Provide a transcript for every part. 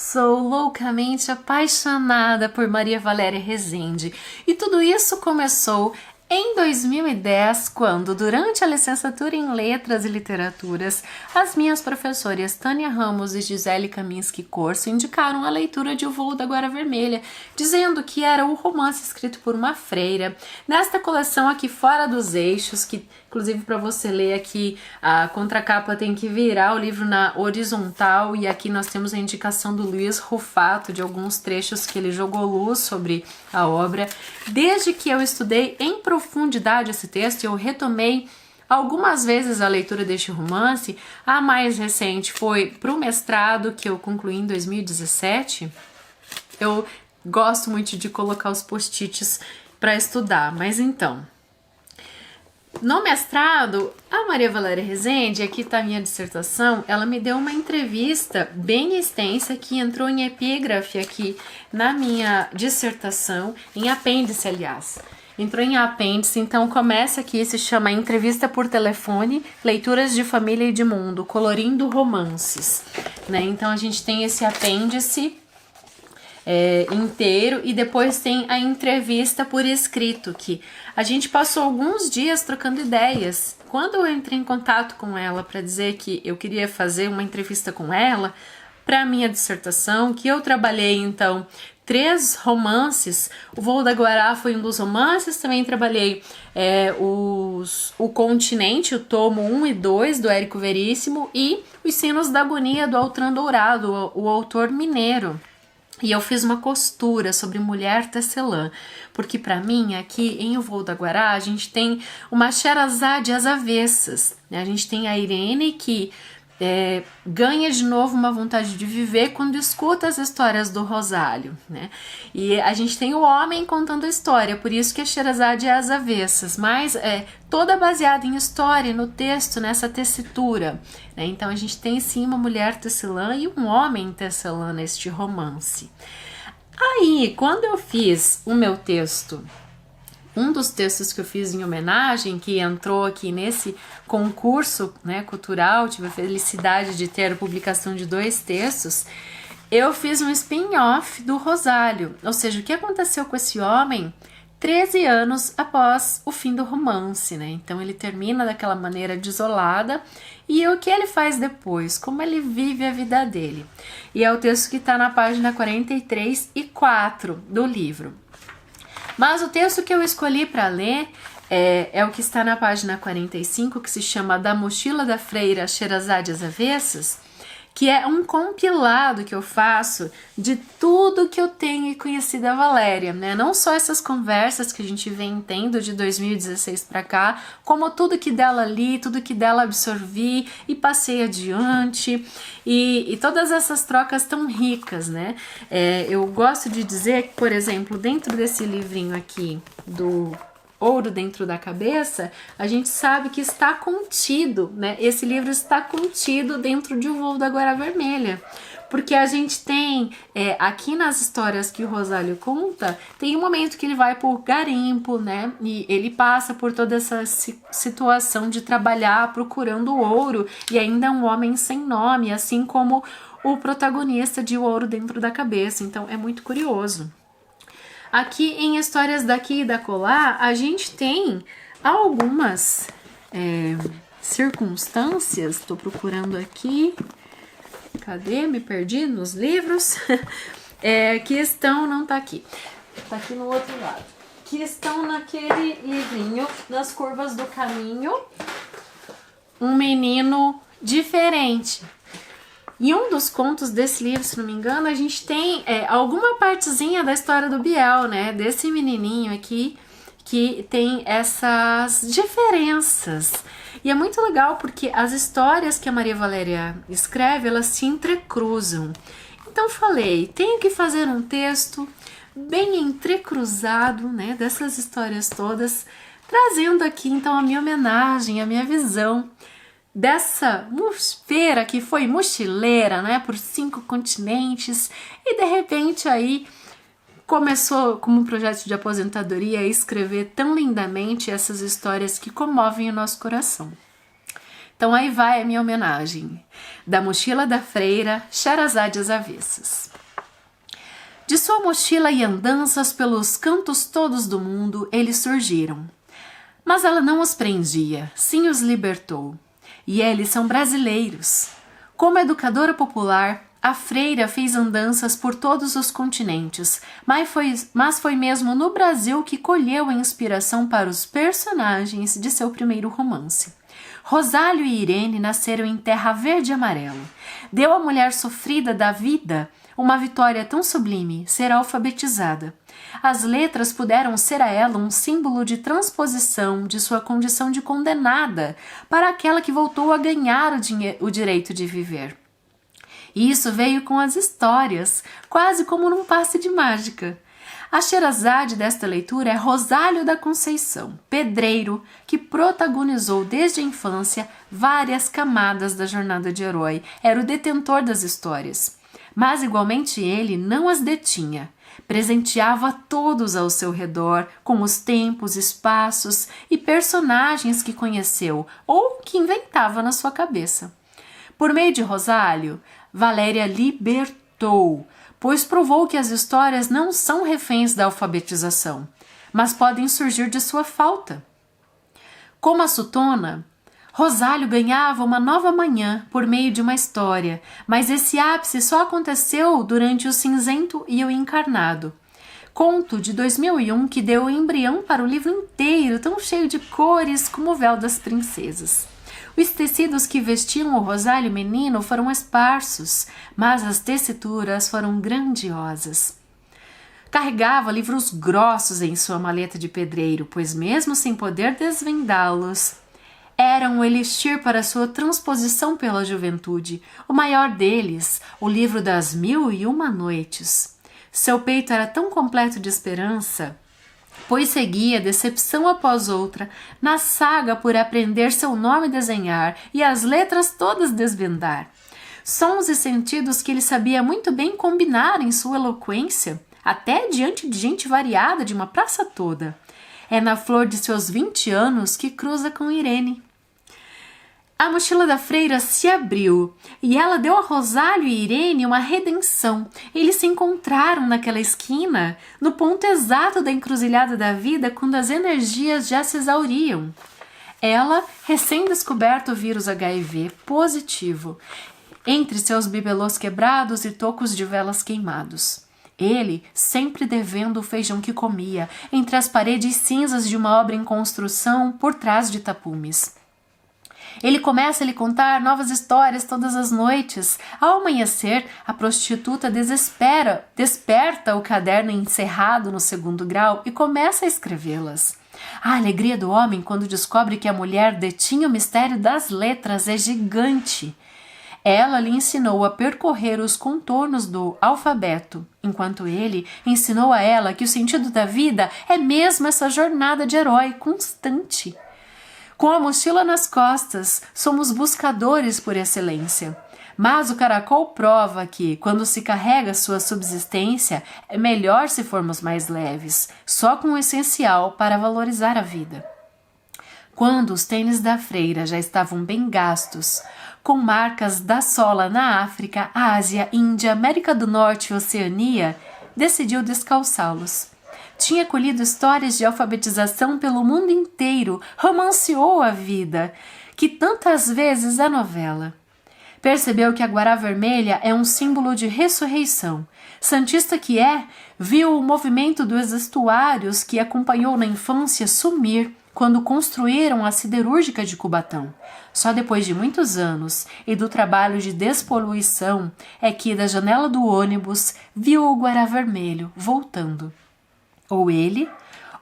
Sou loucamente apaixonada por Maria Valéria Rezende e tudo isso começou em 2010, quando, durante a licenciatura em Letras e Literaturas, as minhas professoras Tânia Ramos e Gisele Kaminski Corso indicaram a leitura de O Voo da Guara Vermelha, dizendo que era o romance escrito por uma freira. Nesta coleção aqui fora dos eixos, que inclusive para você ler aqui, a contracapa tem que virar o livro na horizontal, e aqui nós temos a indicação do Luiz Rufato de alguns trechos que ele jogou luz sobre a obra. Desde que eu estudei em profundidade esse texto, eu retomei algumas vezes a leitura deste romance. A mais recente foi para o mestrado, que eu concluí em 2017. Eu gosto muito de colocar os post-its para estudar, mas então... No mestrado, a Maria Valéria Rezende, aqui está a minha dissertação, ela me deu uma entrevista bem extensa que entrou em epígrafe aqui na minha dissertação, em apêndice, aliás. Entrou em apêndice, então começa aqui, se chama Entrevista por Telefone, Leituras de Família e de Mundo, Colorindo Romances, né? Então a gente tem esse apêndice inteiro e depois tem a entrevista por escrito, que a gente passou alguns dias trocando ideias. Quando eu entrei em contato com ela para dizer que eu queria fazer uma entrevista com ela para minha dissertação, que eu trabalhei então 3 romances, O Voo da Guará foi um dos romances, também trabalhei O Continente, o tomo 1 e 2 do Érico Veríssimo, e Os Sinos da Agonia do Altran Dourado, o autor mineiro. E eu fiz uma costura sobre mulher tecelã, porque para mim aqui em O Voo da Guará a gente tem uma Sherazade às avessas, né? A gente tem a Irene que ganha de novo uma vontade de viver quando escuta as histórias do Rosário, né? E a gente tem o homem contando a história, por isso que a Sherazade é às avessas, mas toda baseada em história, no texto, nessa tessitura, né? Então a gente tem sim uma mulher tecelã e um homem tecelã neste romance. Aí, quando eu fiz o meu texto, um dos textos que eu fiz em homenagem, que entrou aqui nesse concurso, né, cultural, tive a felicidade de ter a publicação de 2 textos, eu fiz um spin-off do Rosário, ou seja, o que aconteceu com esse homem 13 anos após o fim do romance, né? Então ele termina daquela maneira desolada, e o que ele faz depois, como ele vive a vida dele. E é o texto que está na página 43 e 4 do livro. Mas o texto que eu escolhi para ler é o que está na página 45, que se chama Da Mochila da Freira Sherazade às Avessas, que é um compilado que eu faço de tudo que eu tenho conhecido a Valéria, né? Não só essas conversas que a gente vem tendo de 2016 para cá, como tudo que dela li, tudo que dela absorvi e passei adiante, e todas essas trocas tão ricas, né? Eu gosto de dizer que, por exemplo, dentro desse livrinho aqui do Ouro Dentro da Cabeça, a gente sabe que está contido, né? Esse livro está contido dentro de O Voo da Guara Vermelha, porque a gente tem, aqui nas histórias que o Rosário conta, tem um momento que ele vai por garimpo, né? E ele passa por toda essa situação de trabalhar procurando o ouro, e ainda é um homem sem nome, assim como o protagonista de O Ouro Dentro da Cabeça. Então é muito curioso. Aqui em Histórias Daqui e da Colar, a gente tem algumas circunstâncias, estou procurando aqui, cadê? Me perdi nos livros, que estão, não tá aqui, tá aqui no outro lado, que estão naquele livrinho, Nas Curvas do Caminho, um menino diferente. Em um dos contos desse livro, se não me engano, a gente tem alguma partezinha da história do Biel, né? Desse menininho aqui que tem essas diferenças. E é muito legal porque as histórias que a Maria Valéria escreve, elas se entrecruzam. Então falei, tenho que fazer um texto bem entrecruzado, né? Dessas histórias todas, trazendo aqui então a minha homenagem, a minha visão dessa feira que foi mochileira, né, por 5 continentes, e de repente aí começou como um projeto de aposentadoria a escrever tão lindamente essas histórias que comovem o nosso coração. Então aí vai a minha homenagem, Da Mochila da Freira, Sherazade às Avessas. De sua mochila e andanças pelos cantos todos do mundo, eles surgiram. Mas ela não os prendia, sim os libertou. E eles são brasileiros. Como educadora popular, a freira fez andanças por todos os continentes, mas foi mesmo no Brasil que colheu a inspiração para os personagens de seu primeiro romance. Rosálio e Irene nasceram em terra verde e amarela. Deu à mulher sofrida da vida uma vitória tão sublime, ser alfabetizada. As letras puderam ser a ela um símbolo de transposição de sua condição de condenada para aquela que voltou a ganhar o direito de viver. E isso veio com as histórias, quase como num passe de mágica. A Sherazade desta leitura é Rosálio da Conceição, pedreiro, que protagonizou desde a infância várias camadas da jornada de herói, era o detentor das histórias. Mas igualmente ele não as detinha, presenteava todos ao seu redor com os tempos, espaços e personagens que conheceu ou que inventava na sua cabeça. Por meio de Rosálio, Valéria libertou, pois provou que as histórias não são reféns da alfabetização, mas podem surgir de sua falta. Como a Sutona, Rosálio ganhava uma nova manhã por meio de uma história, mas esse ápice só aconteceu durante o Cinzento e o Encarnado. Conto de 2001 que deu o embrião para o livro inteiro, tão cheio de cores como o véu das princesas. Os tecidos que vestiam o Rosálio menino foram esparsos, mas as tessituras foram grandiosas. Carregava livros grossos em sua maleta de pedreiro, pois mesmo sem poder desvendá-los, era um elixir para sua transposição pela juventude, o maior deles, o livro das 1001 Noites. Seu peito era tão completo de esperança, pois seguia decepção após outra, na saga por aprender seu nome desenhar e as letras todas desvendar. Sons e sentidos que ele sabia muito bem combinar em sua eloquência, até diante de gente variada de uma praça toda. É na flor de seus 20 anos que cruza com Irene. A mochila da freira se abriu e ela deu a Rosálio e Irene uma redenção. Eles se encontraram naquela esquina, no ponto exato da encruzilhada da vida, quando as energias já se exauriam. Ela, recém-descoberto o vírus HIV positivo, entre seus bibelôs quebrados e tocos de velas queimados. Ele, sempre devendo o feijão que comia, entre as paredes cinzas de uma obra em construção por trás de tapumes. Ele começa a lhe contar novas histórias todas as noites. Ao amanhecer, a prostituta desperta o caderno encerrado no 2º grau e começa a escrevê-las. A alegria do homem quando descobre que a mulher detinha o mistério das letras é gigante. Ela lhe ensinou a percorrer os contornos do alfabeto, enquanto ele ensinou a ela que o sentido da vida é mesmo essa jornada de herói constante. Com a mochila nas costas, somos buscadores por excelência. Mas o caracol prova que, quando se carrega sua subsistência, é melhor se formos mais leves, só com o essencial para valorizar a vida. Quando os tênis da freira já estavam bem gastos, com marcas da sola na África, Ásia, Índia, América do Norte e Oceania, decidiu descalçá-los. Tinha colhido histórias de alfabetização pelo mundo inteiro, romanceou a vida, que tantas vezes é novela. Percebeu que a Guará Vermelha é um símbolo de ressurreição. Santista que é, viu o movimento dos estuários que acompanhou na infância sumir quando construíram a siderúrgica de Cubatão. Só depois de muitos anos e do trabalho de despoluição é que, da janela do ônibus, viu o Guará Vermelho voltando. Ou ele,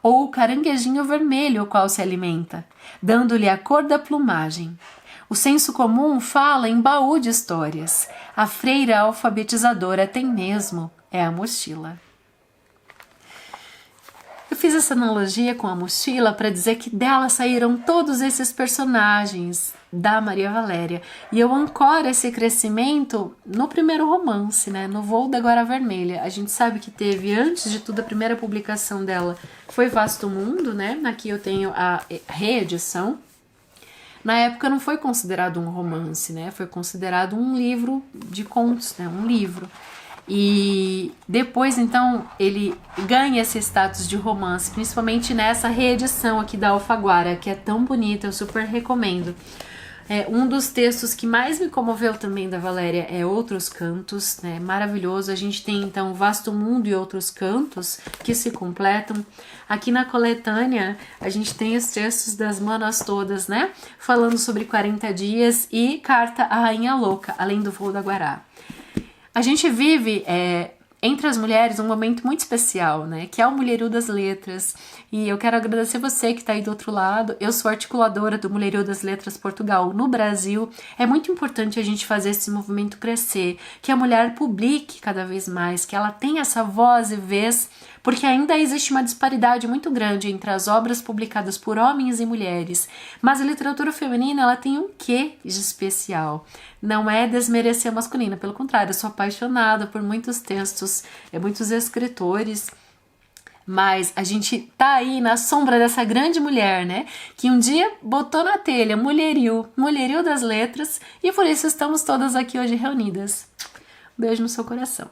ou o caranguejinho vermelho ao qual se alimenta, dando-lhe a cor da plumagem. O senso comum fala em baú de histórias. A freira alfabetizadora tem mesmo, é a mochila. Eu fiz essa analogia com a mochila para dizer que dela saíram todos esses personagens da Maria Valéria. E eu ancoro esse crescimento no primeiro romance, né? No Voo da Guará Vermelha. A gente sabe que teve, antes de tudo, a primeira publicação dela foi Vasto Mundo, né? Aqui eu tenho a reedição. Na época não foi considerado um romance, né? Foi considerado um livro de contos, né? Um livro. E depois, então, ele ganha esse status de romance, principalmente nessa reedição aqui da Alfaguara, que é tão bonita, eu super recomendo. Um dos textos que mais me comoveu também da Valéria é Outros Cantos, né? Maravilhoso. A gente tem então Vasto Mundo e Outros Cantos que se completam. Aqui na coletânea a gente tem os textos das manas todas, né? Falando sobre 40 dias e Carta à Rainha Louca, além do Voo da Guará. A gente vive entre as mulheres um momento muito especial, né? Que é o Mulherio das Letras. E eu quero agradecer você que está aí do outro lado. Eu sou articuladora do Mulherio das Letras Portugal no Brasil. É muito importante a gente fazer esse movimento crescer, que a mulher publique cada vez mais, que ela tenha essa voz e vez, porque ainda existe uma disparidade muito grande entre as obras publicadas por homens e mulheres. Mas a literatura feminina, ela tem um quê de especial. Não é desmerecer a masculina, pelo contrário, eu sou apaixonada por muitos textos, muitos escritores, mas a gente tá aí na sombra dessa grande mulher, né? Que um dia botou na telha Mulherio das Letras, e por isso estamos todas aqui hoje reunidas. Beijo no seu coração.